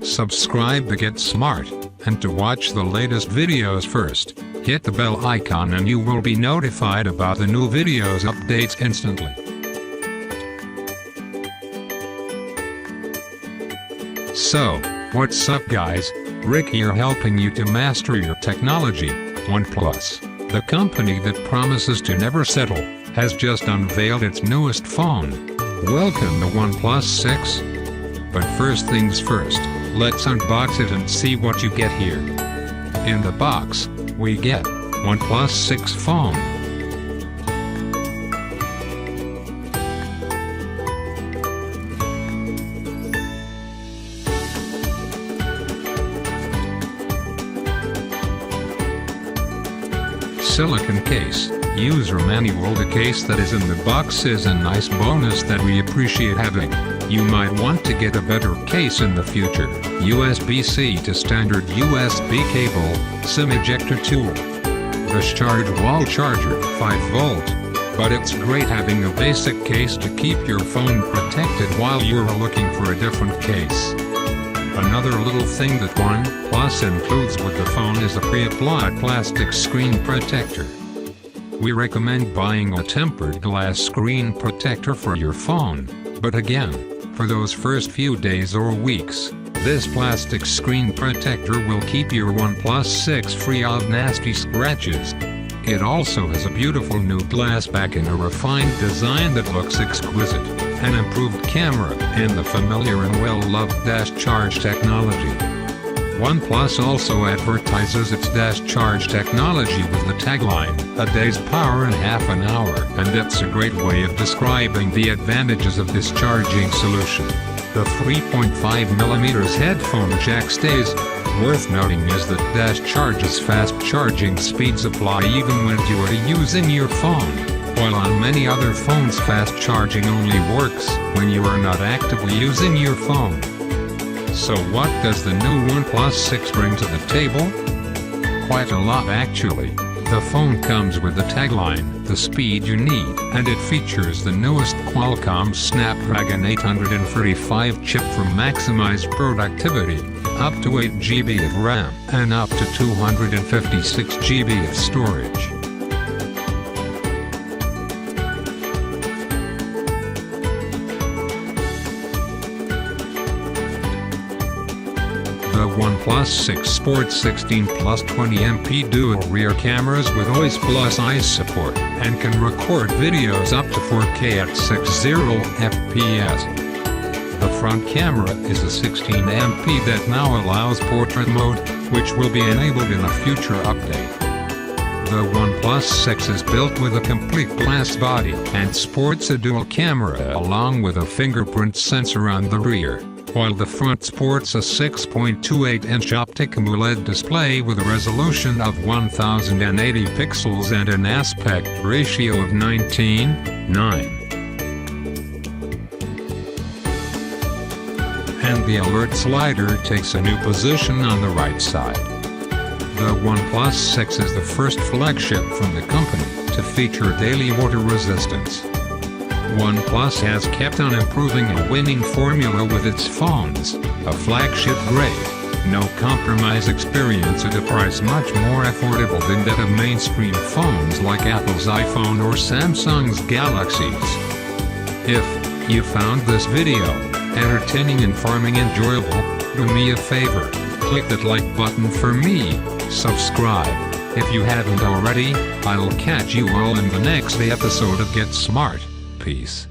Subscribe to get smart, and to watch the latest videos first, hit the bell icon and you will be notified about the new videos updates instantly. So, what's up guys, Rick here helping you to master your technology. OnePlus, the company that promises to never settle, has just unveiled its newest phone. Welcome to OnePlus 6. But first things first, let's unbox it and see what you get here. In the box, we get OnePlus 6 phone. Silicone case, user manual. The case that is in the box is a nice bonus that we appreciate having. You might want to get a better case in the future. USB-C to standard USB cable, SIM ejector tool. The charge wall charger, 5V. But it's great having a basic case to keep your phone protected while you're looking for a different case. Another little thing that OnePlus includes with the phone is a pre-applied plastic screen protector. We recommend buying a tempered glass screen protector for your phone, but again, for those first few days or weeks, this plastic screen protector will keep your OnePlus 6 free of nasty scratches. It also has a beautiful new glass back in a refined design that looks exquisite, an improved camera, and the familiar and well-loved dash charge technology. OnePlus also advertises its dash charge technology with the tagline, "A day's power in half an hour," and that's a great way of describing the advantages of this charging solution. The 3.5mm headphone jack stays. Worth noting is that dash charge's fast charging speeds apply even when you are using your phone, while on many other phones fast charging only works when you are not actively using your phone. So what does the new OnePlus 6 bring to the table? Quite a lot actually. The phone comes with the tagline, "The speed you need," and it features the newest Qualcomm Snapdragon 835 chip for maximized productivity, up to 8GB of RAM, and up to 256GB of storage. The OnePlus 6 sports 16+20MP dual rear cameras with OIS plus eyes support, and can record videos up to 4K at 60 FPS. The front camera is a 16MP that now allows portrait mode, which will be enabled in a future update. The OnePlus 6 is built with a complete glass body and sports a dual camera along with a fingerprint sensor on the rear, while the front sports a 6.28-inch optic AMOLED display with a resolution of 1080 pixels and an aspect ratio of 19:9. And the alert slider takes a new position on the right side. The OnePlus 6 is the first flagship from the company to feature daily water resistance. OnePlus has kept on improving a winning formula with its phones, a flagship grade, no compromise experience at a price much more affordable than that of mainstream phones like Apple's iPhone or Samsung's Galaxies. If you found this video entertaining, informing, enjoyable, do me a favor, click that like button for me, subscribe. If you haven't already, I'll catch you all in the next episode of Get Smart. Peace.